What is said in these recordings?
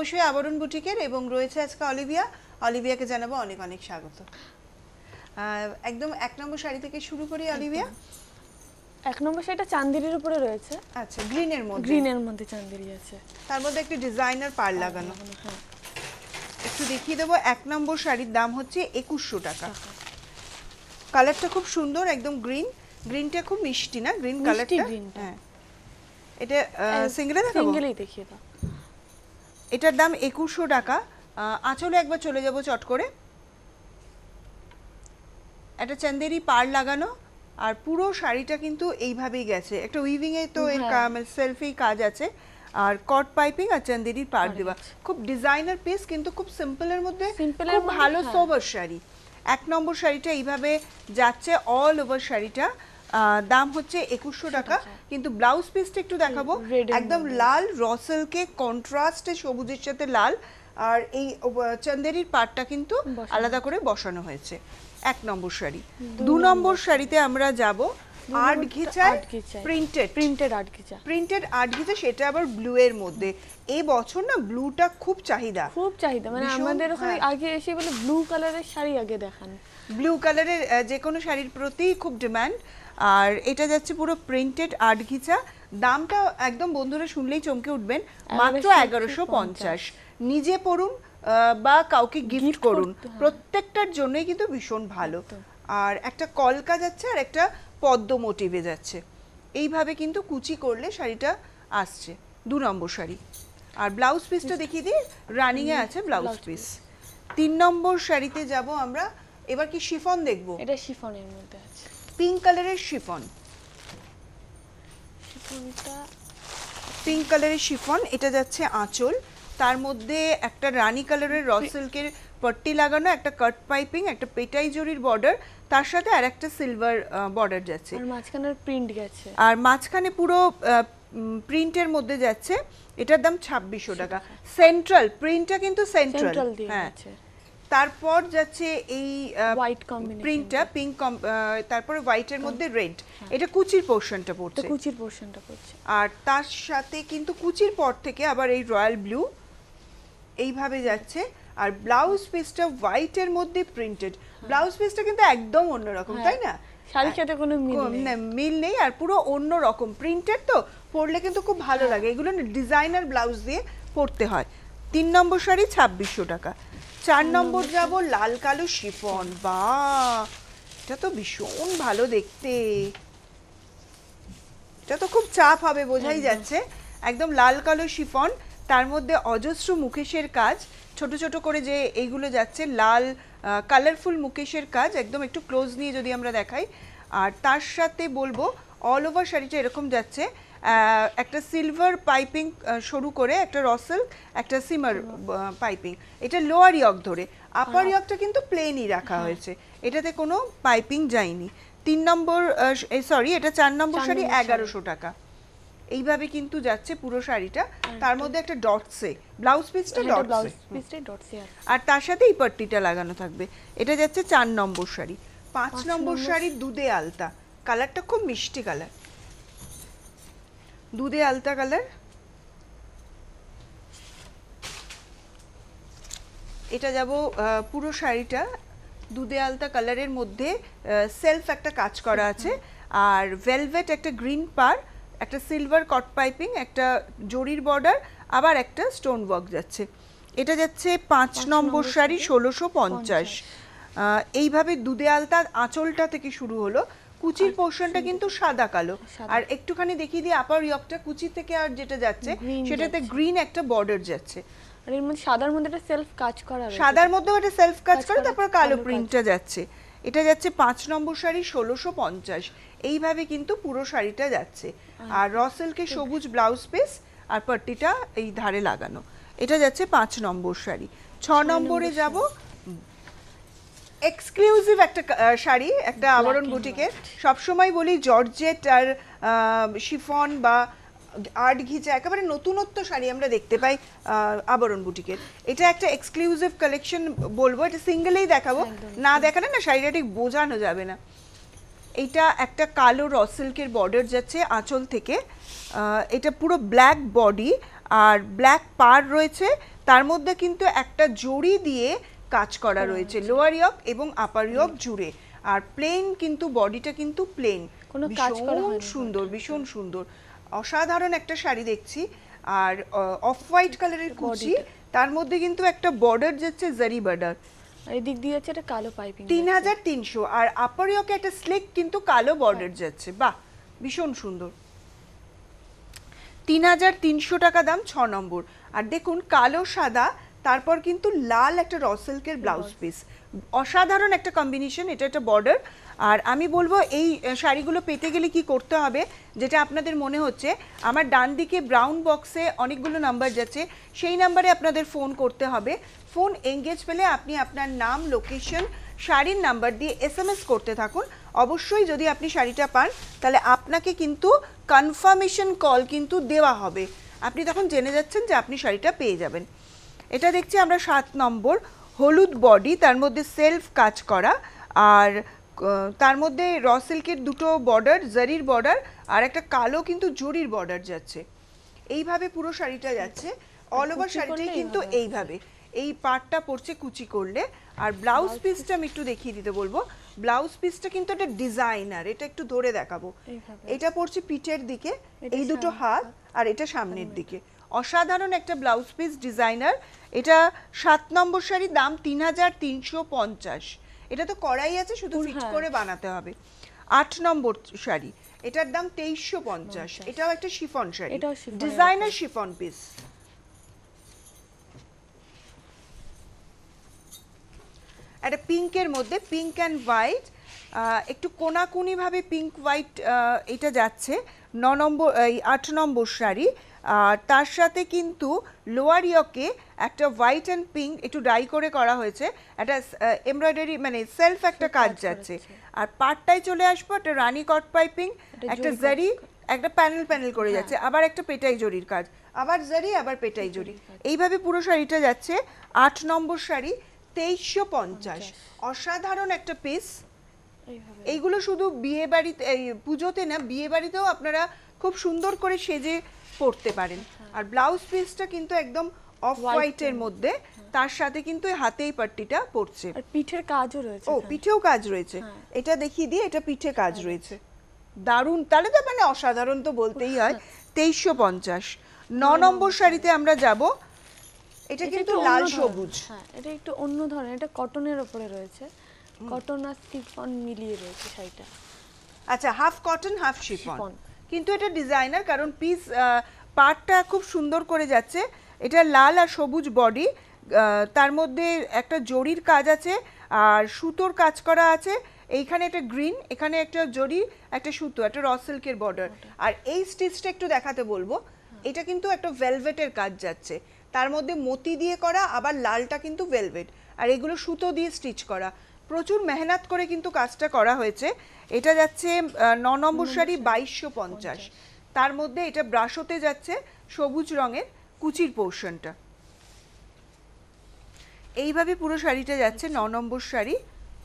তাপসী আবরণ বুটিকের এবং রয়েছে আজকে অলিভিয়া। অলিভিয়াকে জানাবো অনেক অনেক স্বাগত। একদম 1 নম্বর শাড়ি থেকে শুরু করি অলিভিয়া। 1 নম্বর শাড়িটা চান্দেরির উপরে রয়েছে। আচ্ছা, গ্রিনের মধ্যে চান্দেরি আছে, তার মধ্যে একটা ডিজাইনার পাড় লাগানো। একটু দেখিয়ে দেবো। 1 নম্বর শাড়ির দাম হচ্ছে 2100 টাকা। কালারটা খুব সুন্দর, একদম গ্রিনটা খুব মিষ্টি না? গ্রিন কালারটা। হ্যাঁ, এটা সিঙ্গেলে দেখাবো? সিঙ্গেলেই দেখিয়ে দাও। এটার দাম 2100 টাকা। আঁচলে একবার চলে যাব চট করে। একটা চান্দেরি পাড় লাগানো, আর পুরো শাড়িটা কিন্তু এইভাবেই গেছে। একটা উইভিং এ তো এর সেলফি কাজ আছে, আর কট পাইপিং আর চান্দেরির পাড় দেওয়া। খুব ডিজাইনার পিস, কিন্তু খুব সিম্পলের মধ্যে খুব ভালো সোবার শাড়ি। 1 নম্বর শাড়িটা এইভাবে যাচ্ছে অল ওভার শাড়িটা। দাম হচ্ছে 2100 টাকা। কিন্তু ব্লাউজ পিসটা একটু দেখাবো। একদম লাল রসেলকে কন্ট্রাস্টে সবুজের সাথে লাল, আর এই চান্দেরির পাড়টা কিন্তু আলাদা করে বসানো হয়েছে। 1 নম্বর শাড়ি। 2 নম্বর শাড়িতে আমরা যাব আর্ট ঘিচায় প্রিন্টেড আর্ট ঘিচা, সেটা আবার ব্লু এর মধ্যে। এই বছর না ব্লুটা খুব চাহিদা, মানে আমাদের ওখানে আগে এসে বলে ব্লু কালারের শাড়ি আগে দেখান। ব্লু কালারের যে কোনো শাড়ির প্রতি খুব ডিমান্ড। আর এটা যাচ্ছে পুরো প্রিন্টেড আর্ট ঘিচা। দামটা একদম বন্ধুরা শুনলেই চমকে উঠবেন, মাত্র 1150। নিজে পরুন বা কাউকে গিফট করুন, প্রত্যেকটার জন্যই কিন্তু ভীষণ ভালো। আর একটা কলকা যাচ্ছে আর একটা পদ্ম মোটিভে যাচ্ছে। এইভাবে কিন্তু কুচি করলে শাড়িটা আসছে। 2 নম্বর শাড়ি। আর ব্লাউজ পিসটা দেখিয়ে দিই, রানিং এ আছে ব্লাউজ পিস। 3 নম্বর শাড়িতে যাব আমরা। এবার কি শিফন দেখবো? এটা শিফনের মধ্যে আছে, পিঙ্ক কালারের শিফন। পিঙ্ক কালারের শিফন, এটা যাচ্ছে আঁচল। তার মধ্যে একটা রানী কালারের র সিল্কের পট্টি লাগানো, একটা কাট পাইপিং, একটা পেটাই জরির বর্ডার, তার সাথে আর একটা সিলভার বর্ডার যাচ্ছে। আর মাঝখানের প্রিন্ট গেছে, আর মাঝখানে পুরো প্রিন্টের মধ্যে যাচ্ছে। এটার দাম 2600 টাকা। সেন্ট্রাল প্রিন্টটা কিন্তু সেন্ট্রাল। হ্যাঁ, তারপর যাচ্ছে এই হোয়াইট কম্বিনেশন প্রিন্টটা পিঙ্ক, তারপরে হোয়াইটের মধ্যে রেড। এটা কুচির পোরশনটা পড়ছে, আর তার সাথে কিন্তু কুচির পর থেকে আবার এই রয়্যাল ব্লু এইভাবে যাচ্ছে। আর ব্লাউজ পিসটা হোয়াইটের মধ্যে প্রিন্টেড। ব্লাউজ পিসটা কিন্তু একদম অন্যরকম, তাই না? শাড়ির সাথে কোনো মিল নেই, আর পুরো অন্য রকম প্রিন্টেড, তো পরলে কিন্তু খুব ভালো লাগে। এগুলো ডিজাইনার ব্লাউজ দিয়ে পরতে হয়। 3 নম্বর শাড়ি 2600 টাকা। 4 নম্বর যাব লাল কালো শিফন। বাহ, এটা তো ভীষণ ভালো দেখতে। এটা তো খুব চাপ হবে, বোঝাই যাচ্ছে। একদম লাল কালো শিফন, তার মধ্যে অজস্র মুকেশের কাজ, ছোট ছোট করে যে এইগুলো যাচ্ছে, লাল কালারফুল মুকেশের কাজ। একদম একটু ক্লোজ নিয়ে যদি আমরা দেখাই, আর তার সাথে বলবো অল ওভার শাড়িটা এরকম যাচ্ছে। একটা সিলভার পাইপিং শুরু করে, একটা রসেল, একটা সিমার পাইপিং। এটা লোয়ার ইয়ক ধরে, আপার ইয়কটা কিন্তু প্লেনই রাখা হয়েছে, এটাতে কোনো পাইপিং যায়নি। 3 নম্বর সরি, এটা 4 নম্বর শাড়ি 1100 টাকা। এইভাবে কিন্তু যাচ্ছে পুরো শাড়িটা। তার মধ্যে একটা ডটসে ব্লাউজ পিসটা, ডটসে, আর তার সাথে এই পট্টিটা লাগানো থাকবে। এটা যাচ্ছে 4 নম্বর শাড়ি। 5 নম্বর শাড়ি দুধে আলতা। কালারটা খুব মিষ্টি কালার, দুধে আলতা কালার। এটা যাব পুরো শাড়িটা দুধে আলতা কালারের মধ্যে সেলফ একটা কাজ করা আছে, আর ভেলভেট একটা গ্রিন পার, একটা সিলভার কট পাইপিং, একটা জরির বর্ডার, আবার একটা স্টোন ওয়ার্ক যাচ্ছে। এটা যাচ্ছে 5 নম্বর শাড়ি 1650। এইভাবে দুধে আলতা আঁচলটা থেকে শুরু হলো। কুচির পোর্শনটা কিন্তু সাদা কালো, আর একটুখানি দেখিয়ে দিই আপার ইয়কটা কুচি থেকে আর যেটা যাচ্ছে সেটাতে গ্রিন একটা বর্ডার যাচ্ছে। আর এর মধ্যে সাদার মধ্যে একটা সেলফ কাজ করা আছে, সাদার মধ্যে একটা সেলফ কাজ করে, তারপর কালো প্রিন্টটা যাচ্ছে। এটা যাচ্ছে 5 নম্বর শাড়ি 1650। এইভাবে কিন্তু পুরো শাড়িটা যাচ্ছে। আর রসেলকে সবুজ ব্লাউজ পিস আর পট্টিটা এই ধারে লাগানো। এটা যাচ্ছে 5 নম্বর শাড়ি। 6 নম্বরে যাব এক্সক্লুসিভ একটা শাড়ি, একটা আবরণ বুটিকের। সবসময় বলি জর্জেট আর শিফন বা আর্ট ঘিচা একেবারে নতুনত্ব শাড়ি আমরা দেখতে পাই আবরণ বুটিকের। এটা একটা এক্সক্লুসিভ কালেকশন বলবো, এটা সিঙ্গেলেই দেখাবো, না দেখালে না শাড়িটা ঠিক বোঝানো যাবে না। এইটা একটা কালো র সিল্কের বর্ডার যাচ্ছে আঁচল থেকে। এটা পুরো ব্ল্যাক বডি আর ব্ল্যাক পার রয়েছে, তার মধ্যে কিন্তু একটা জড়ি দিয়ে কাজ করা রয়েছে লোয়ার ইয়ক এবং আপার ইয়ক জুড়ে, আর প্লেন কিন্তু বডিটা কিন্তু প্লেন, কোনো কাজ করা ভীষণ হয়নি সুন্দর, ভীষণ সুন্দর, অসাধারণ একটা শাড়ি দেখছি। আর অফ হোয়াইট কালারের কুচি, তার মধ্যে কিন্তু একটা বর্ডার যাচ্ছে জারি বর্ডার, আর এই দিক দিয়ে যাচ্ছে এটা কালো পাইপিং 3300, আর আপার ইয়কে একটা স্লিক কিন্তু কালো বর্ডার যাচ্ছে, বাহ ভীষণ সুন্দর। 3300 টাকা দাম, 6 নম্বর। আর দেখুন কালো সাদা, তারপর কিন্তু লাল একটা র সিল্কের ব্লাউজ পিস, অসাধারণ একটা কম্বিনেশন, এটা একটা বর্ডার। আর আমি বলবো এই শাড়িগুলো পেতে গেলে কি করতে হবে, যেটা আপনাদের মনে হচ্ছে, আমার ডান দিকে ব্রাউন বক্সে অনেকগুলো নাম্বার যাচ্ছে, সেই নাম্বারে আপনাদের ফোন করতে হবে। ফোন এঙ্গেজ পেলে আপনি আপনার নাম, লোকেশন, শাড়ির নাম্বার দিয়ে SMS করতে থাকুন। অবশ্যই যদি আপনি শাড়িটা পান তাহলে আপনাকে কিন্তু কনফার্মেশন কল কিন্তু দেওয়া হবে, আপনি তখন জেনে যাচ্ছেন যে আপনি শাড়িটা পেয়ে যাবেন। এটা দেখছি আমরা 7 নম্বর, হলুদ বডি, তার মধ্যে সেলফ কাজ করা, আর তার মধ্যে র সিল্কের দুটো বর্ডার, জারির বর্ডার, আর একটা কালো কিন্তু জরির বর্ডার যাচ্ছে, এইভাবে পুরো শাড়িটা যাচ্ছে। অল ওভার শাড়িটাই কিন্তু এইভাবে, এই পার্টটা পড়ছে কুচি করলে। আর ব্লাউজ পিসটা আমি একটু দেখিয়ে দিতে বলবো, ব্লাউজ পিসটা কিন্তু একটা ডিজাইনার, এটা একটু ধরে দেখাবো, এটা পড়ছে পিঠের দিকে, এই দুটো হাত, আর এটা সামনের দিকে, অসাধারণ একটা ব্লাউজ পিস ডিজাইনার। এটা 7 নম্বর শাড়ি, দাম 3350, এটা তো করাই আছে, শুধু ফিট করে বানাতে হবে। 8 নম্বর শাড়ি, এটার দাম 2350, এটাও একটা chiffon sari, designer chiffon piece. একটা পিঙ্কের মধ্যে, পিঙ্ক অ্যান্ড হোয়াইট, একটু কোনাকুনি ভাবে পিঙ্ক হোয়াইট, এটা যাচ্ছে 9 নম্বর, এই 8 নম্বর শাড়ি। আর তার সাথে কিন্তু লোয়ার ইয়কে একটা হোয়াইট অ্যান্ড পিঙ্ক একটু ডাই করে করা হয়েছে, একটা এমব্রয়ডারি মানে সেলফ একটা কাজ যাচ্ছে। আর পাটটায় চলে আসবো, একটা রানী কট পাইপিং, একটা জারি, একটা প্যানেল প্যানেল করে যাচ্ছে, আবার একটা পেটাই জরির কাজ, আবার জারি, আবার পেটাই জরি, এইভাবে পুরো শাড়িটা যাচ্ছে। 8 নম্বর শাড়ি 2350, অসাধারণ একটা পিস। এইগুলো শুধু বিয়ে বাড়িতে, পুজোতে না, বিয়ে বাড়িতেও আপনারা খুব সুন্দর করে সেজে পরতে পারেন। আর ব্লাউজ পিসটা কিন্তু একদম অফ হোয়াইটের মধ্যে, তার সাথে কিন্তু হাতেই পাট্টিটা পড়ছে, আর পিঠের কাজও রয়েছে। ও পিঠেও কাজ রয়েছে, এটা দেখিয়ে দিয়ে, এটা পিঠে কাজ রয়েছে, দারুণ, তাহলে তো মানে অসাধারণ তো বলতেই হয়। 2350। 9 নম্বর শাড়িতে আমরা যাব, এটা কিন্তু লাল সবুজ, হ্যাঁ এটা একটু অন্য ধরনের, এটা কটনের উপরে রয়েছে, কটন আর শিফন মিলিয়ে রয়েছে শাড়িটা। আচ্ছা, হাফ কটন হাফ শিফন, কিন্তু এটা ডিজাইনার, কারণ পিস পার্টটা খুব সুন্দর করে যাচ্ছে। এটা লাল আর সবুজ বডি, তার মধ্যে একটা জরির কাজ আছে আর সুতোর কাজ করা আছে, এইখানে একটা গ্রিন, এখানে একটা জরি, একটা সুতো, একটা র সিল্কের বর্ডার। আর এই স্টিচটা একটু দেখাতে বলবো, এটা কিন্তু একটা ভেলভেটের কাজ যাচ্ছে, তার মধ্যে মতি দিয়ে করা, আবার লালটা কিন্তু ভেলভেট, আর এগুলো সুতো দিয়ে স্টিচ করা, প্রচুর মেহনত করে কিন্তু কাজটা করা হয়েছে। এটা যাচ্ছে 9 নম্বর শাড়ি 2250, তার মধ্যে এটা ব্রাশোতে যাচ্ছে, সবুজ রঙের কুচির পোর্শনটা, এইভাবে পুরো শাড়িটা যাচ্ছে 9 নম্বর শাড়ি।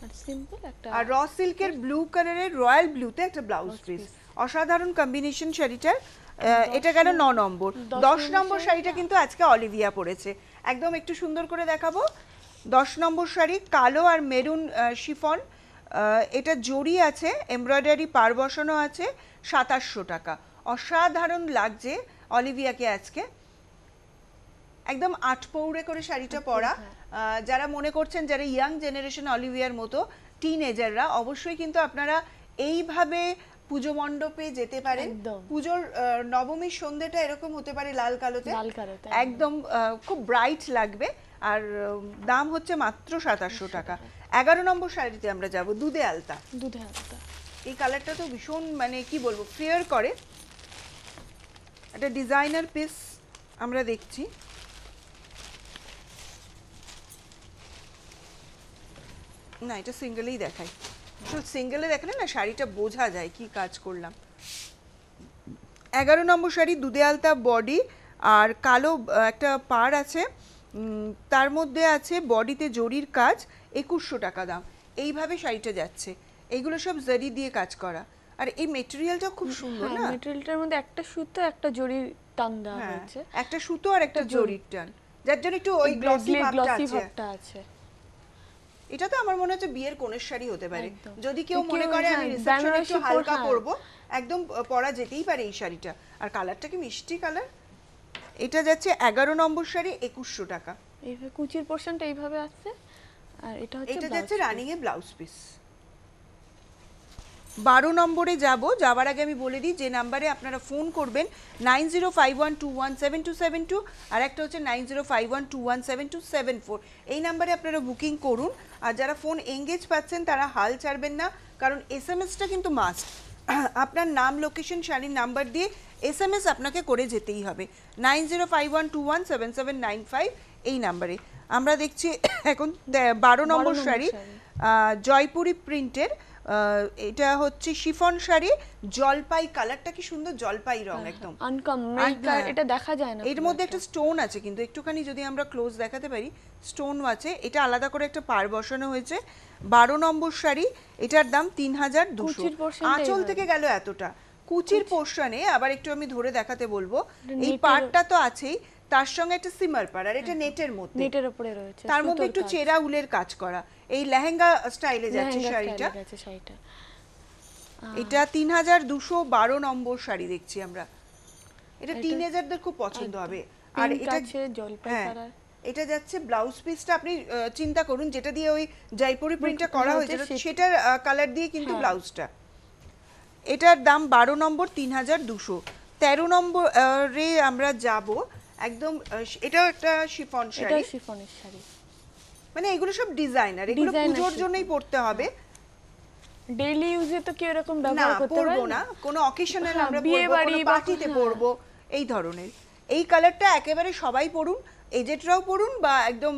আর সিম্পল একটা, আর র সিল্কের ব্লু কালারের, রয়্যাল ব্লুতে একটা ব্লাউজ পিস, অসাধারণ কম্বিনেশন শাড়িটার। এটা গেল 9 নম্বর। 10 নম্বর শাড়িটা কিন্তু আজকে অলিভিয়া পরেছে, একদম একটু সুন্দর করে দেখাবো। 10 নম্বর শাড়ি কালো আর মেরুন শিফন, এটা জরি আছে, এমব্রয়ডারি পার বসানো আছে, 2700 টাকা, অসাধারণ লাগছে অলিভিয়াকে আজকে, একদম 8 পৌড়ে করে শাড়িটা পরা। যারা মনে করছেন, যারা ইয়াং জেনারেশন অলিভিয়ার মতো টিনেজাররা, অবশ্যই কিন্তু আপনারা এইভাবে পুজো মণ্ডপে যেতে পারেন। পুজোর নবমীর সন্ধ্যেটা এরকম হতে পারে লাল কালোতে, একদম খুব ব্রাইট লাগবে। আর দাম হচ্ছে মাত্র 2700 টাকা। 11 নম্বর শাড়িতে আমরা যাব, দুধে আলতা। দুধে আলতা, এই কালারটা তো ভীষণ মানে কি বলবো, ফ্লেয়ার করে, একটা ডিজাইনার পিস আমরা দেখছি। না, এটা সিঙ্গেলেই দেখাই, সিঙ্গেলে দেখালে না শাড়িটা বোঝা যায় কি কাজ করলাম। 11 নম্বর শাড়ি দুধে আলতা বডি, আর কালো একটা পাড় আছে, তার মধ্যে আছে বডিতে জরির কাজ, 2100 টাকা দাম। এইভাবে শাড়িটা যাচ্ছে, এইগুলো সব জারি দিয়ে কাজ করা, আর এই মেটেরিয়ালটা খুব সুন্দর না, মেটেরিয়ালটার মধ্যে একটা সুতো একটা জরির টান দেওয়া হয়েছে, একটা সুতো আর একটা জরির টান, যার জন্য একটু ওই গ্লসি গ্লসি ভাবটা আছে। ভাবটা আছে। এটা তো আমার মনে হচ্ছে বিয়ের কোণের শাড়ি হতে পারে, একদম। যদি কেউ কেউ, মনে করে আমি হ্যাঁ, রিসেপশনে একটু বেনারসি হালকা হ্যাঁ। পরবো, একদম পরা যেতেই পারে এই শাড়িটা। আর কালারটা কি মিষ্টি কালার। এটা যাচ্ছে 11 নম্বর শাড়ি 2100 টাকা। এইভাবে কুচির পোর্শনটা এইভাবে আসছে, আর এটা হচ্ছে এটা blouse যাচ্ছে piece। রানিং এ ব্লাউজ পিস। 12 নম্বরে যাবার আগে আমি বলে দিই যে নাম্বারে আপনারা ফোন করবেন 9051217272 আর একটা হচ্ছে 9051217274, এই নাম্বারে আপনারা বুকিং করুন। আর যারা ফোন এঙ্গেজ পাচ্ছেন তারা হাল ছাড়বেন না, কারণ এসএমএসটা কিন্তু মাস্ট। আপনার নাম, লোকেশন, শাড়ির নাম্বার দিয়ে এসএমএস আপনাকে করে যেতেই হবে 9051217795 এই নাম্বারে। আমরা দেখছি এখন 12 নম্বর শাড়ি, জয়পুরি প্রিন্টের। এটা হচ্ছে শিফন শাড়ি, জলপাই কালারটা কি সুন্দর, জলপাই রং একদম আনকমন, এটা দেখা যায় না। এর মধ্যে একটা স্টোন আছে কিন্তু একটুখানি যদি আমরা ক্লোজ দেখাতে পারি, স্টোন আছে। এটা আলাদা করে একটা পাড় বসানো হয়েছে। 12 নম্বর শাড়ি, এটার দাম 3200। কুচির portion-টা আঁচল এইভাবে। থেকে গেল এতটা। কুচির পোর্শনে আবার একটু আমি ধরে দেখাতে বলবো, এই নেটের- পাড়টা তো আছেই, তার সঙ্গে একটা সিমার পাড়, আর এটা নেটের মধ্যে, নেটের উপরে রয়েছে, তার মধ্যে সুতোর একটু কাজ। চেরা উলের কাজ করা, এই লেহেঙ্গা স্টাইলে যাচ্ছে লেহেঙ্গা শাড়িটা। style এর আছে শাড়িটা। এটা 3212 নম্বর শাড়ি দেখছি আমরা। এটা টিনেজারদের খুব পছন্দ হবে। আর Pink এটা আছে, জলপাই হ্যাঁ, কালার। এটা যাচ্ছে ব্লাউজ পিসটা আপনি চিন্তা করুন যেটা দিয়ে ওই জয়পুরি প্রিন্টটা করা হ্যাঁ, হয়েছিল সেটা- সেটার কালার দিয়ে কিন্তু হ্যাঁ। ব্লাউজটা। এটার দাম 12 নম্বর 3200। 13 নম্বর রে আমরা যাব একদম এটা একটা শিফন এটা শাড়ি, শিফনের শাড়ি। মানে এগুলো সব ডিজাইনার, এগুলো Designer পুজোর শিফন। জন্যই পড়তে হবে। ডেইলি ইউজে তো কেউ এরকম না ব্যবহার করতে পারে পরবো না, কোনো অকেশনাল হ্যাঁ, আমরা বিয়ে পরবো, বাড়ি কোনো বা- পার্টিতে হ্যাঁ। পরবো, এই ধরনের। এই কালারটা একেবারে সবাই পরুন, এজেডরাও পরুন বা একদম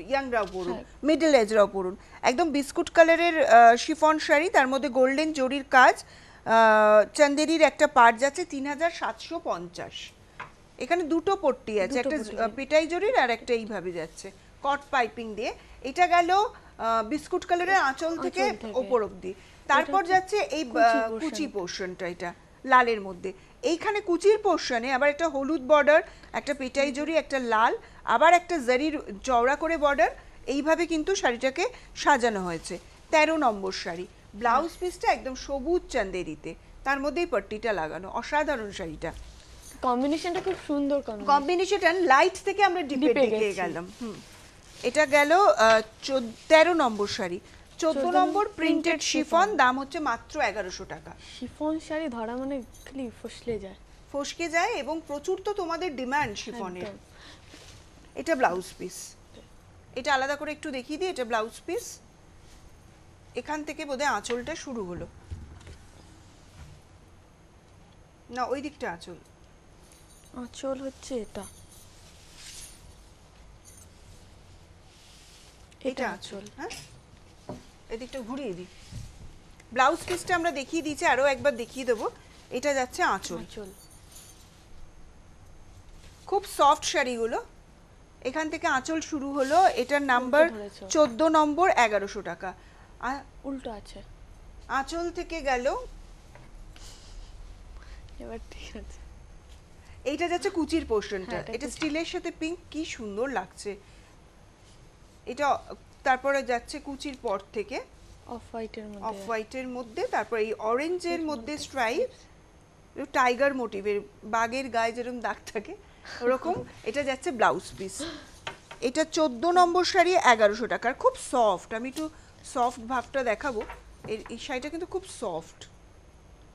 ইয়াংরাও পরুন, মিডল এজরাও পরুন। একদম বিস্কুট কালারের শিফন শাড়ি, তার মধ্যে গোল্ডেন জরির কাজ, চান্দেরির একটা পাড় যাচ্ছে 3750। এখানে দুটো পট্টি আছে, দুটো একটা পট্টি। পেটাই জরির আর একটা এইভাবে যাচ্ছে কট পাইপিং দিয়ে। এটা গেল বিস্কুট কালারের আঁচল থেকে থেকে। ওপর অবধি। তারপর হচ্ছে যাচ্ছে এই কুচি portion। কুচি পোর্শনটা, এটা লালের মধ্যে। এইখানে কুচির পোর্শনে আবার একটা হলুদ বর্ডার, একটা পেটাই জরি, একটা লাল, আবার একটা জারির চওড়া করে বর্ডার, এইভাবে কিন্তু শাড়িটাকে সাজানো হয়েছে। 13 নম্বর শাড়ি, ব্লাউজ পিসটা একদম সবুজ চান্দেরিতে, তার মধ্যেই পট্টিটা লাগানো, অসাধারণ শাড়িটা। কম্বিনেশনটা খুব সুন্দর কম্বিনেশন লাইট থেকে আমরা ডিপে ডিপে দিকে গেছি। গেলাম। এটা গেল 13 নম্বর শাড়ি, 14 নম্বর প্রিন্টেড শিফন, দাম হচ্ছে মাত্র 1100 টাকা। শিফন শাড়ি ধরা মানে খালি ফসলে যায় ফসকে যায় এবং প্রচুর তো তোমাদের ডিমান্ড শিফনের। একদম। এটা ব্লাউজ পিস, এটা আলাদা করে একটু দেখিয়ে দিই, এটা ব্লাউজ পিস। এখান থেকে বোধহয় আঁচলটা শুরু হলো, না ওই দিকটা আঁচল, আঁচল হচ্ছে এটা, এটা আঁচল। হ্যাঁ, এদিকটা ঘুরিয়ে দিই। ব্লাউজ পিসটা আমরা দেখিয়ে দিয়েছি, আরো একবার দেখিয়ে দেবো। এটা যাচ্ছে আঁচল। আঁচল। খুব সফট শাড়িগুলো, এখান থেকে আঁচল শুরু হলো। এটার নাম্বার ধরেছো। 14 নম্বর 1100 টাকা। উল্টো আছে, আঁচল থেকে গেল, এবার ঠিক আছে। এইটা যাচ্ছে কুচির পোর্শনটা, হ্যাঁ, এটা এটা কুচি। স্টিলের সাথে পিঙ্ক, কি সুন্দর লাগছে এটা। তারপরে যাচ্ছে কুচির পর থেকে অফ হোয়াইটের মধ্যে, অফ হোয়াইটের মধ্যে, তারপর এই অরেঞ্জের মধ্যে স্ট্রাইপ, টাইগার মোটিভের, বাঘের গায়ে যেরকম দাগ থাকে ওরকম। এটা যাচ্ছে ব্লাউজ পিস। এটা 14 নম্বর শাড়ি 1100 টাকার, খুব সফট। আমি একটু সফট ভাবটা দেখাবো। এই শাড়িটা কিন্তু খুব সফট।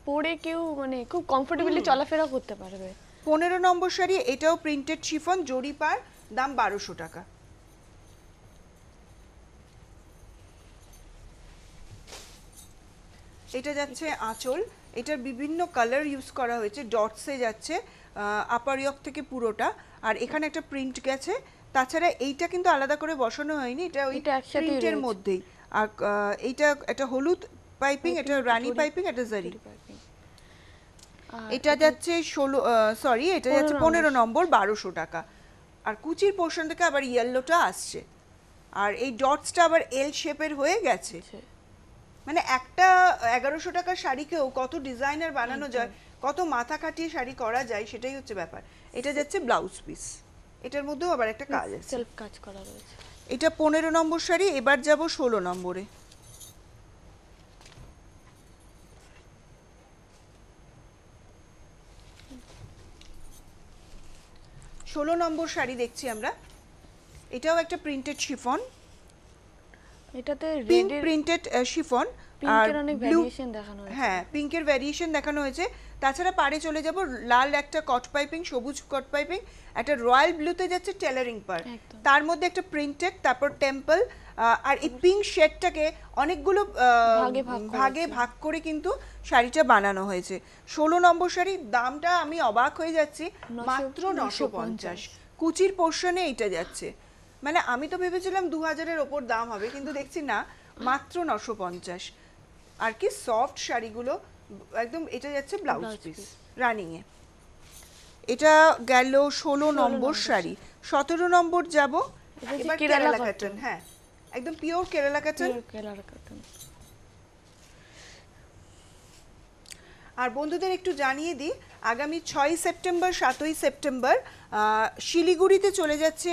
পরে কেউ মানে খুব কমফোর্টেবলি চলাফেরা করতে পারবে। 15 নম্বর শাড়ি, এটাও প্রিন্টেড শিফন, জরি পাড়, দাম 1200 টাকা। এটা যাচ্ছে আঁচল, এটার বিভিন্ন কালার ইউজ করা হয়েছে, ডটসে যাচ্ছে আপার ইয়ক থেকে পুরোটা, আর এখানে একটা প্রিন্ট গেছে। তাছাড়া এইটা কিন্তু আলাদা করে বসানো হয়নি, এটা ওই এটা একসাথেই প্রিন্টের রয়েছে। মধ্যেই। আর এইটা একটা হলুদ পাইপিং, এটা রানী পাইপিং, এটা জারি। এটা যাচ্ছে 16 এটা যাচ্ছে 15 নম্বর 1200 টাকা। আর কুচির পোর্শন থেকে আবার ইয়েলোটা আসছে, আর এই ডটসটা আবার এল শেপের হয়ে গেছে। মানে একটা 1100 টাকার শাড়িকেও কত ডিজাইনার বানানো যায়, কত মাথা খাটিয়ে শাড়ি করা যায়, সেটাই হচ্ছে ব্যাপার। এটা যাচ্ছে ব্লাউজ পিস। এটার মধ্যেও আবার একটা কাজ আছে, সেলফ কাজ করা রয়েছে। এটা 15 নম্বর শাড়ি। এবার যাব 16 নম্বরে। 16 নম্বর শাড়ি দেখছি আমরা, এটাও একটা প্রিন্টেড শিফন, এটাতে পিঙ্ক রেডের প্রিন্টেড শিফন আর পিঙ্কের অনেক ব্লু, ভ্যারিয়েশন দেখানো হয়েছে। হ্যাঁ পিঙ্কের ভ্যারিয়েশন দেখানো হয়েছে। তাছাড়া পাড়ে চলে যাব লাল একটা কট পাইপিং, সবুজ কট পাইপিং, একটা রয়্যাল ব্লুতে যাচ্ছে টেলারিং পার, একদম। তার মধ্যে একটা প্রিন্টেড, তারপর টেম্পল, আর এই পিঙ্ক শেডটাকে অনেকগুলো ভাগে ভাগ ভাগে করেছে। ভাগ করে কিন্তু শাড়িটা বানানো হয়েছে। 16 নম্বর শাড়ির দামটা আমি অবাক হয়ে যাচ্ছি, মাত্র 950। কুচির পোর্শনে এইটা যাচ্ছে, মানে আমি তো ভেবেছিলাম 2000-এর ওপর দাম হবে, কিন্তু দেখছি না, মাত্র 950। আর কি সফট শাড়িগুলো একদম। এটা যাচ্ছে blouse Blouse piece piece। Running এ। এটা গেল 16 নম্বর শাড়ি। 17 নম্বর যাব, এটা হচ্ছে এবার কেরালা কেরালা cotton। কাটন, হ্যাঁ একদম pure Kerala cotton. Kerala cotton. আর বন্ধুদের একটু জানিয়ে দিই, আগামী 6 সেপ্টেম্বর 7ই সেপ্টেম্বর শিলিগুড়িতে চলে যাচ্ছে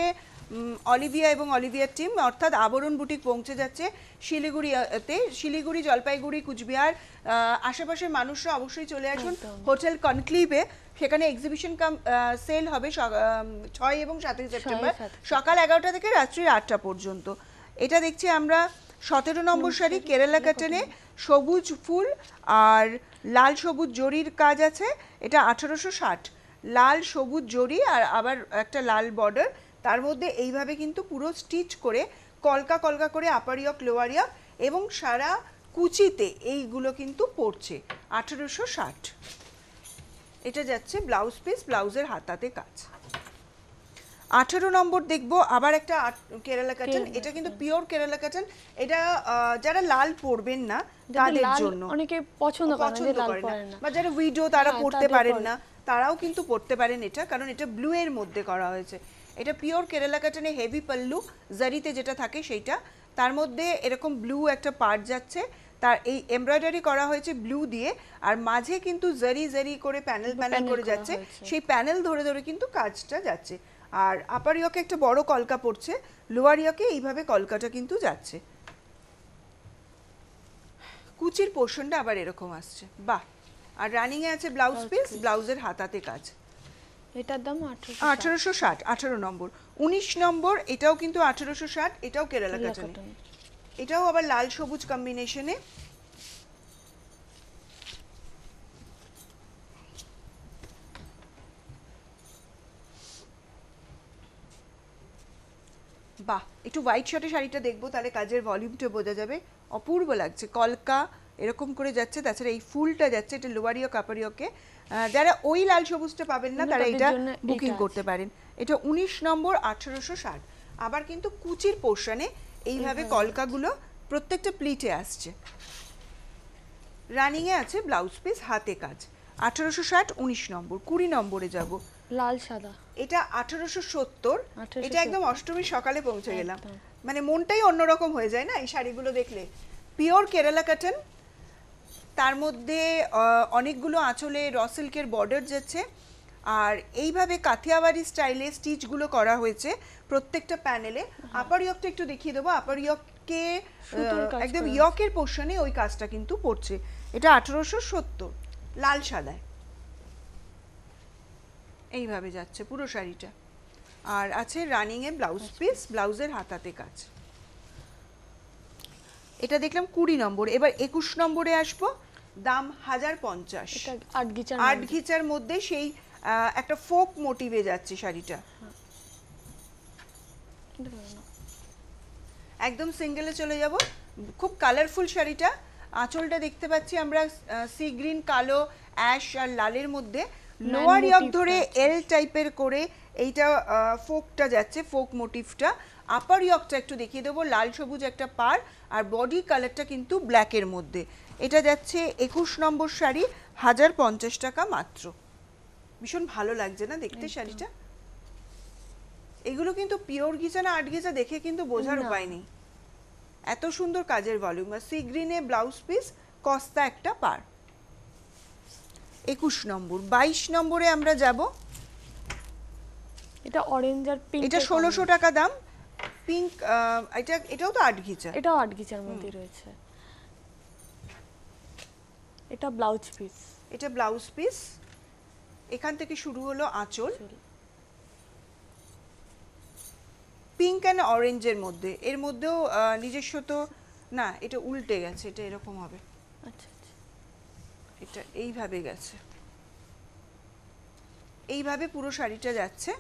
অলিভিয়া এবং অলিভিয়ার টিম, অর্থাৎ আবরণ বুটিক পৌঁছে যাচ্ছে শিলিগুড়িতে। শিলিগুড়ি, জলপাইগুড়ি, কুচবিহার আশেপাশের মানুষরা অবশ্যই চলে আসুন একদম। হোটেল কনক্লিভে। সেখানে এক্সিবিশন কাম সেল হবে 6 এবং 7ই সেপ্টেম্বর 7ই সকাল 11টা থেকে রাত্রি 8টা পর্যন্ত। এটা দেখছি আমরা 17 নম্বর শাড়ি কেরালা কাটনে, সবুজ ফুল আর লাল সবুজ জরির কাজ আছে। এটা 1860, লাল সবুজ জরি আর আবার একটা লাল বর্ডার, তার মধ্যে এইভাবে কিন্তু পুরো স্টিচ করে কলকা কলকা করে আপার ইয়ক লোয়ার ইয়ক এবং সারা কুচিতে এইগুলো কিন্তু পড়ছে। 1860। এটা যাচ্ছে ব্লাউজ পিস, ব্লাউজের হাতাতে কাজ। 18 নম্বর দেখবো আবার একটা কেরালা কাটন। কেরালা এটা কিন্তু পিওর কেরালা কাটন। এটা যারা লাল পরবেন না তাদের লাল জন্য, অনেকে পছন্দ করে না, যে পছন্দ লাল করে পরে না, না। বা যারা উইডো তারা হ্যাঁ, পড়তে তাদের পারেন পরে। না, তারাও কিন্তু পড়তে পারেন এটা, কারণ এটা ব্লু এর মধ্যে করা হয়েছে। এটা পিওর কেরালা কাটনে, হেভি পাল্লু জারিতে যেটা থাকে সেইটা, তার মধ্যে এরকম ব্লু একটা পার্ট যাচ্ছে, তার এই এমব্রয়ডারি করা হয়েছে ব্লু দিয়ে, আর মাঝে কিন্তু জারি জারি করে প্যানেল প্যানেল প্যানেল করে করা যাচ্ছে, হয়েছে। সেই প্যানেল ধরে ধরে কিন্তু কাজটা যাচ্ছে। আর আপার ইয়কে একটা বড় কলকা পড়ছে, লোয়ার ইয়কে এইভাবে কলকাটা কিন্তু যাচ্ছে। কুচির পোর্শনটা আবার এরকম আসছে, বাহ। আর রানিং এ আছে ব্লাউজ পিস, ব্লাউজের হাতাতে কাজ। এটার দাম 1860, 18 নম্বর। 19 নম্বর, এটাও কিন্তু 1860, এটাও কেরালা কেরালা কাটনে, কটন। এটাও আবার লাল সবুজ কম্বিনেশনে। বাহ, একটু হোয়াইট শার্টে শাড়িটা দেখবো, তাহলে কাজের ভলিউমটা বোঝা যাবে। অপূর্ব লাগছে, কলকা এরকম করে যাচ্ছে, তাছাড়া এই ফুলটা যাচ্ছে, এটা লোয়ারিও কাপারিওকে। যারা ওই লাল সবুজটা পাবেন না তারা তাদের এটা জন্য বুকিং এটা করতে পারেন। এটা 19 নম্বর, 1860। আবার কিন্তু কুচির পোর্শনে এইভাবে কলকাগুলো প্রত্যেকটা প্লিটে আসছে। রানিং এ আছে ব্লাউজ পিস, হাতে কাজ। 1860, 19 নম্বর। 20 নম্বরে যাব, লাল সাদা। এটা 1870। 1870 এটা একদম অষ্টমীর সকালে পৌঁছে গেলাম, একদম। মানে মনটাই অন্যরকম হয়ে যায় না এই শাড়িগুলো দেখলে। পিওর কেরালা কাটন, তার মধ্যে অনেকগুলো আঁচলে র সিল্কের বর্ডার যাচ্ছে, আর এইভাবে কাথিয়াওয়াড়ি স্টাইলে স্টিচগুলো করা হয়েছে প্রত্যেকটা প্যানেলে। আপার ইয়কটা একটু দেখিয়ে দেবো, আপার ইয়ককে সুতোর কাজ একদম করা ইয়কের পোর্শনে ওই কাজটা কিন্তু পড়ছে। এটা 1870, লাল সাদায় এইভাবে যাচ্ছে পুরো শাড়িটা। আর আছে রানিং এ ব্লাউজ পিস, ব্লাউজের হাতাতে কাজ। এটা দেখলাম 20 নম্বর। এবার 21 নম্বরে আসবো, দাম 1050। এটা 8 গিচার 8 ঘিচার মধ্যে সেই একটা ফোক মোটিভে যাচ্ছে শাড়িটা, একদম সিঙ্গেলে চলে যাব। খুব কালারফুল শাড়িটা, আঁচলটা দেখতে পাচ্ছি আমরা সি গ্রিন, কালো, অ্যাশ আর লালের মধ্যে, লোয়ার ইয়ক motif ধরে আছে। এল টাইপের করে এইটা ফোকটা যাচ্ছে, ফোক মোটিভটা। আপার ইয়কটা একটু দেখিয়ে দেবো, লাল সবুজ একটা পার, আর বডি কালারটা কিন্তু ব্ল্যাকের মধ্যে। এটা যাচ্ছে 21 নম্বর শাড়ি, 1050 টাকা মাত্র। ভীষণ ভালো লাগছে না দেখতে শাড়িটা? এগুলো কিন্তু পিওর ঘিচা না 8 ঘিচা দেখে কিন্তু বোঝার না। উপায় নেই, এত সুন্দর কাজের ভলিউম। আর সি গ্রিনে ব্লাউজ পিস, কস্তা একটা পার। 21 নম্বর। 22 নম্বরে আমরা যাব, এটা অরেঞ্জ আর পিঙ্ক। এটা 1600 টাকা দাম। পিঙ্ক, এটাও তো 8 ঘিচা। এটাও 8 গিচার মধ্যে রয়েছে। এটা ব্লাউজ পিস। এটা ব্লাউজ পিস। এখান থেকে শুরু হলো আঁচল, পিঙ্ক অ্যান্ড অরেঞ্জের মধ্যে। এর মধ্যেও নিজস্ব তো না, এটা উল্টে গেছে, এটা এরকম হবে। আচ্ছা আচ্ছা, এটা এইভাবে গেছে, এইভাবে পুরো শাড়িটা যাচ্ছে।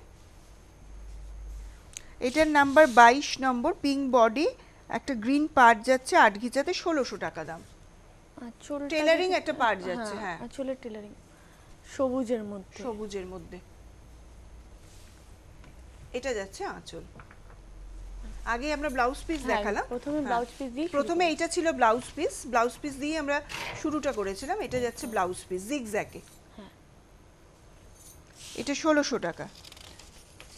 এটার নাম্বার 22 নম্বর, পিঙ্ক বডি, একটা গ্রিন পার্ট যাচ্ছে 8 ঘিচাতে, 1600 টাকা দাম। আঁচলটা টেলারিং একটা পার্ট যাচ্ছে, হ্যাঁ আঁচলের টেলারিং সবুজের মধ্যে। সবুজের মধ্যে এটা যাচ্ছে আঁচল। আগে আমরা ব্লাউজ পিস দেখালাম। প্রথমে ব্লাউজ পিস দিয়ে প্রথমে এইটা ছিল ব্লাউজ পিস, ব্লাউজ পিস দিয়ে আমরা শুরুটা করেছিলাম। এটা যাচ্ছে ব্লাউজ পিস জিগজ্যাগে। এটা 1600 টাকা।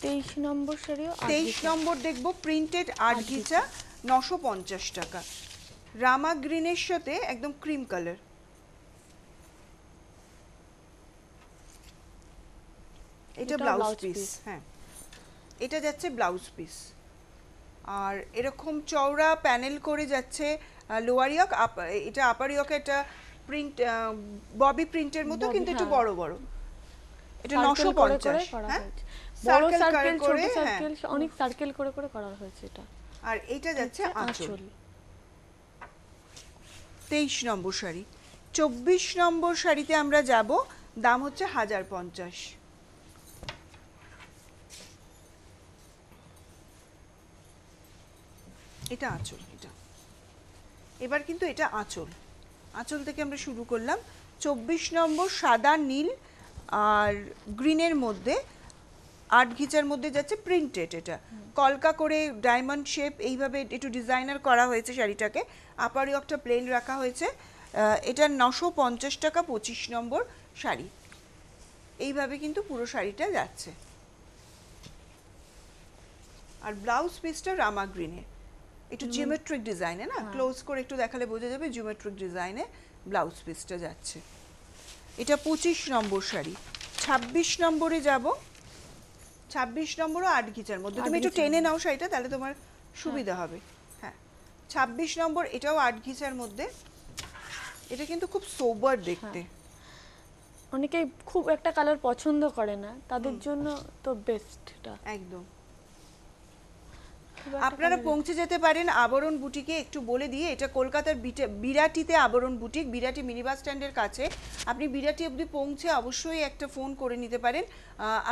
23 নম্বর শাড়িও 23 নম্বর দেখবো, প্রিন্টেড 8 ঘিচা, 950 টাকা। রামা গ্রিনের সাথে একদম ক্রিম কালার। এটা ব্লাউজ পিস, হ্যাঁ এটা যাচ্ছে ব্লাউজ পিস। আর এরকম চওড়া প্যানেল করে যাচ্ছে লোয়ার ইয়ক, এটা আপার ইয়ক, এটা প্রিন্ট ববি প্রিন্টের মতো, কিন্তু একটু বড় বড়। এটা 950, হ্যাঁ বড় সার্কেল, ছোট সার্কেল, অনেক সার্কেল করে করে করা হয়েছে এটা। আর এটা যাচ্ছে আঁচল। 23 নম্বর শাড়ি। 24 নম্বর শাড়িতে আমরা যাব, দাম হচ্ছে 1050। এটা আঁচল। এটা এবার কিন্তু এটা আঁচল, আঁচল থেকে আমরা শুরু করলাম। 24 নম্বর সাদা নীল আর গ্রিনের মধ্যে 8 ঘিচার মধ্যে যাচ্ছে, প্রিন্টেড। এটা কলকা করে ডায়মন্ড শেপ এইভাবে একটু ডিজাইনার করা হয়েছে শাড়িটাকে। আপার ইয়কটা প্লেন রাখা হয়েছে। এটা 950 টাকা। 25 নম্বর শাড়ি। এইভাবে কিন্তু পুরো শাড়িটা যাচ্ছে। আর ব্লাউজ পিসটা রামা গ্রিনে, একটু জিওমেট্রিক ডিজাইনে, না ক্লোজ করে একটু দেখালে বোঝা যাবে, জিওমেট্রিক ডিজাইনে ব্লাউজ পিসটা যাচ্ছে। এটা 25 নম্বর শাড়ি। 26 নম্বরে যাব। 26 নম্বরও 8 ঘিচার মধ্যে। তুমি একটু টেনে নাও শাড়িটা, তাহলে তোমার সুবিধা হবে। হ্যাঁ 26 নম্বর, এটাও 8 ঘিচার মধ্যে। এটা কিন্তু খুব সোবার দেখতে। অনেকেই খুব একটা কালার পছন্দ করে না, তাদের জন্য তো বেস্ট এটা একদম। আপনারা পৌঁছে যেতে পারেন আবরণ বুটিকে। একটু বলে দিয়ে, এটা কলকাতার বিরাটিতে আবরণ বুটিক, বিরাটি মিনি বাস স্ট্যান্ডের কাছে। আপনি বিরাটি অবধি পৌঁছে অবশ্যই একটা ফোন করে নিতে পারেন,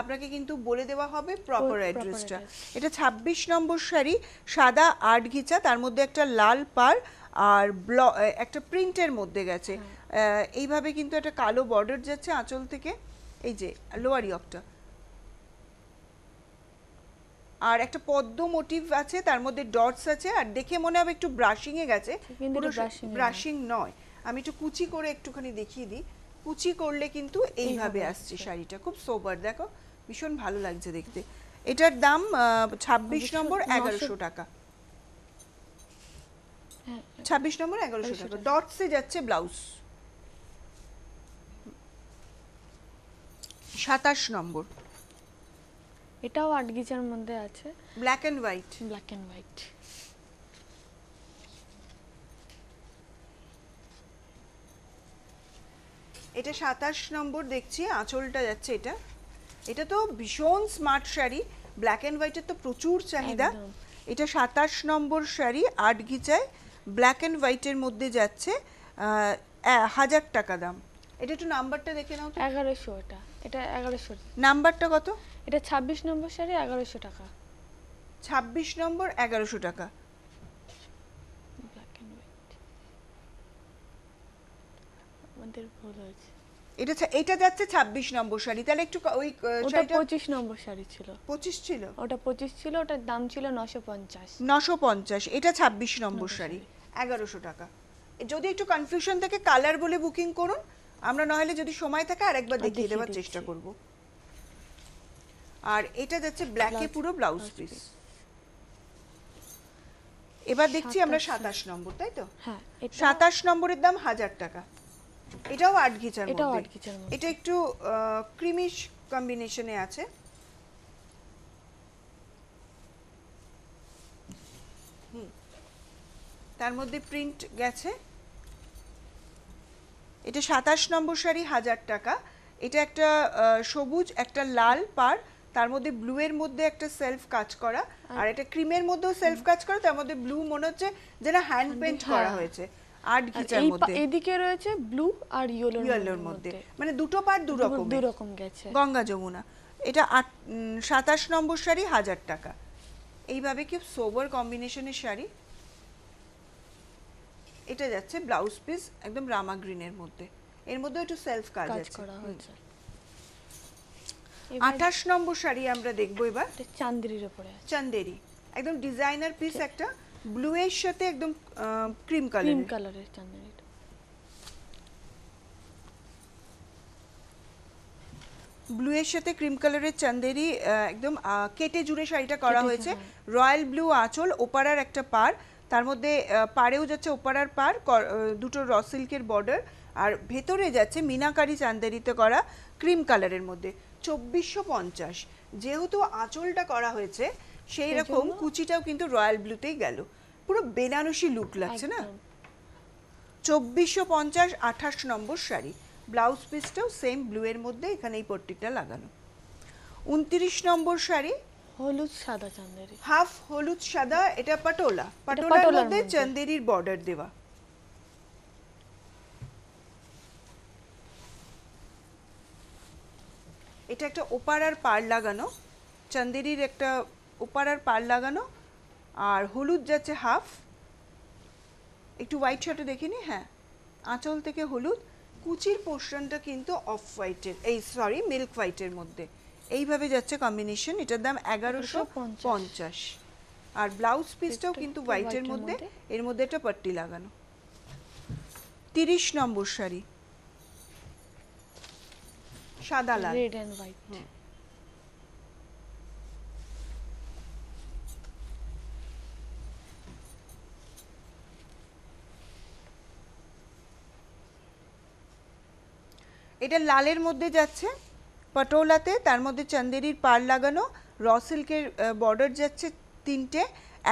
আপনাকে কিন্তু বলে দেওয়া হবে প্রপার অ্যাড্রেসটা। এটা 26 নম্বর শাড়ি, সাদা 8 ঘিচা, তার মধ্যে একটা লাল পাড় আর একটা প্রিন্টের মধ্যে গেছে। এইভাবে কিন্তু একটা কালো বর্ডার যাচ্ছে আঁচল থেকে, এই যে লোয়ার ইয়কটা। আর একটা পদ্ম মোটিভ আছে, তার মধ্যে ডটস আছে। আর দেখে মনে হবে একটু ব্রাশিং এ গেছে, পুরো ব্রাশিং নয়। আমি একটু কুচি করে একটুখানি দেখিয়ে দিই। কুচি করলে কিন্তু এইভাবে আসছে শাড়িটা, খুব সোবার। দেখো ভীষণ ভালো লাগছে দেখতে। এটার দাম 26 নম্বর 1100 টাকা। 26 নম্বর 1100 টাকা। ডটসে যাচ্ছে ব্লাউজ। 27 নম্বর, এটাও 8 গিচার মধ্যে আছে, black and white. Black and white. এটা 27 নম্বর দেখছি, আঁচলটা যাচ্ছে এটা। এটা তো ভীষণ স্মার্ট শাড়ি, ব্ল্যাক এন্ড হোয়াইটের তো প্রচুর চাহিদা। এটা 27 নম্বর শাড়ি, 8 ঘিচায়, ব্ল্যাক এন্ড হোয়াইটের মধ্যে যাচ্ছে, 1000 টাকা দাম। এটা একটু নাম্বারটা দেখে নাও তো। 1100। এটা 1100। নাম্বারটা কত? এটা 26 নম্বর শাড়ি, 1100 টাকা। 26 নম্বর 1100 টাকা। ব্ল্যাক এন্ড হোয়াইট, আমাদের ভুল হয়েছে। এটা যাচ্ছে 26 নম্বর শাড়ি। তাহলে একটু ওই শাড়িটা 25 নম্বর শাড়ি ছিল। 25 ছিল? ওটা 25 ছিল, ওটার দাম ছিল 950। 950। এটা 26 নম্বর শাড়ি, 1100 টাকা। যদি একটু কনফিউশন থাকে কালার বলে বুকিং করুন, আমরা না হলে যদি সময় থাকে আরেকবার দেখিয়ে দেওয়ার চেষ্টা করব। আর এটা যাচ্ছে ব্ল্যাকে পুরো ব্লাউজ পিস। এবার দেখছি আমরা 27 নম্বর, তাই তো? হ্যাঁ, 27 নম্বরের দাম 1000 টাকা। এটাও 8 ঘিচার মধ্যে। এটাও 8 ঘিচার মধ্যে। এটা একটু ক্রিমিশ কম্বিনেশনে আছে। তার মধ্যে প্রিন্ট গেছে। এটা 27 নম্বর শাড়ি, 1000 টাকা। এটা একটা সবুজ, একটা লাল পাড়, তার মধ্যে ব্লু এর মধ্যে একটা সেলফ কাজ করা, আর এটা ক্রিমের মধ্যেও সেলফ কাজ করা, তার মধ্যে ব্লু মনে হচ্ছে যেন হ্যান্ড পেইন্ট করা হয়েছে আর্ট ঘিচার মধ্যে। এইদিকে রয়েছে ব্লু আর ইয়েলোর মধ্যে, মানে দুটো পাড় দু রকম গেছে। গঙ্গা যমুনা। এটা 27 নম্বর শাড়ি, 1000 টাকা। এইভাবে কি সোবার কম্বিনেশনের শাড়ি। এটা যাচ্ছে ব্লাউজ পিস একদম রামা গ্রিনের মধ্যে, এর মধ্যে একটু সেলফ কাজ আছে করা হয়েছে। 28 নম্বর শাড়ি আমরা দেখবো এবার। চান্দেরির উপরে আছে, চান্দেরি একদম ডিজাইনার পিস, একটা ব্লু এর সাথে একদম ক্রিম কালারের চান্দেরিটা। ব্লু এর সাথে ক্রিম কালারের চান্দেরি, একদম কেটে জুড়ে শাড়িটা করা হয়েছে। রয়্যাল ব্লু আঁচল, ওপারার একটা পাড়, তার মধ্যে পাড়েও যাচ্ছে ওপারার পাড়, দুটো র সিল্কের বর্ডার, আর ভেতরে যাচ্ছে মিনাকারি চান্দেরিতে করা ক্রিম কালারের মধ্যে। 2450। যেহেতু আঁচলটা করা হয়েছে সেই রকম কুচিটাও কিন্তু রয়্যাল ব্লুতেই গেল, পুরো বেনারসি লুক লাগছে না। 2450, 28 নম্বর শাড়ি। ব্লাউজ পিসটাও সেম ব্লু এর মধ্যে, এখানে এই পট্টিটা লাগানো। 29 নম্বর শাড়ি, হলুদ সাদা চান্দেরি, হাফ হলুদ সাদা। এটা পাটোলার মধ্যে চান্দেরির বর্ডার দেওয়া। এটা একটা ওপারার পাড় লাগানো, চান্দেরির একটা ওপারার পাড় লাগানো, আর হলুদ যাচ্ছে হাফ। একটু হোয়াইট শার্টে দেখিনি, হ্যাঁ, আঁচল থেকে হলুদ। কুচির পোর্শনটা কিন্তু অফ হোয়াইটের, মিল্ক হোয়াইটের মধ্যে। এইভাবে যাচ্ছে কম্বিনেশন। এটার দাম 1150। আর ব্লাউজ পিসটাও কিন্তু হোয়াইটের মধ্যে, এর মধ্যে একটা পট্টি লাগানো। 30 নম্বর শাড়ি, সাদা লাল, রেড এন্ড হোয়াইট। এটা লালের মধ্যে যাচ্ছে পটোলাতে, তার মধ্যে চান্দেরির পাড় লাগানো, র সিল্কের বর্ডার যাচ্ছে 3টে।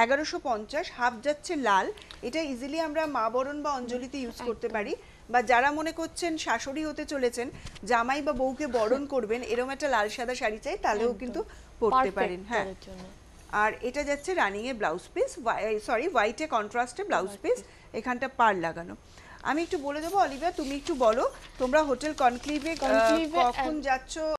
1150। হাফ যাচ্ছে লাল। এটা ইজিলি আমরা মা বরণ বা অঞ্জলিতে ইউজ করতে পারি, বা যারা মনে করছেন শাশুড়ি হতে চলেছেন, জামাই বা বউকে বরণ করবেন, এরকম একটা লাল সাদা শাড়ি চাই, তাহলেও কিন্তু পরতে পারেন। হ্যাঁ, আর এটা যাচ্ছে রানিং এর ব্লাউজ পিস, হোয়াইটে কন্ট্রাস্টে ব্লাউজ পিস, এখানটা পাড় লাগানো। আমি একটু বলে দেবো, অলিভিয়া তুমি একটু বলো, তোমরা হোটেল কনক্লিভে কখন যাচ্ছ?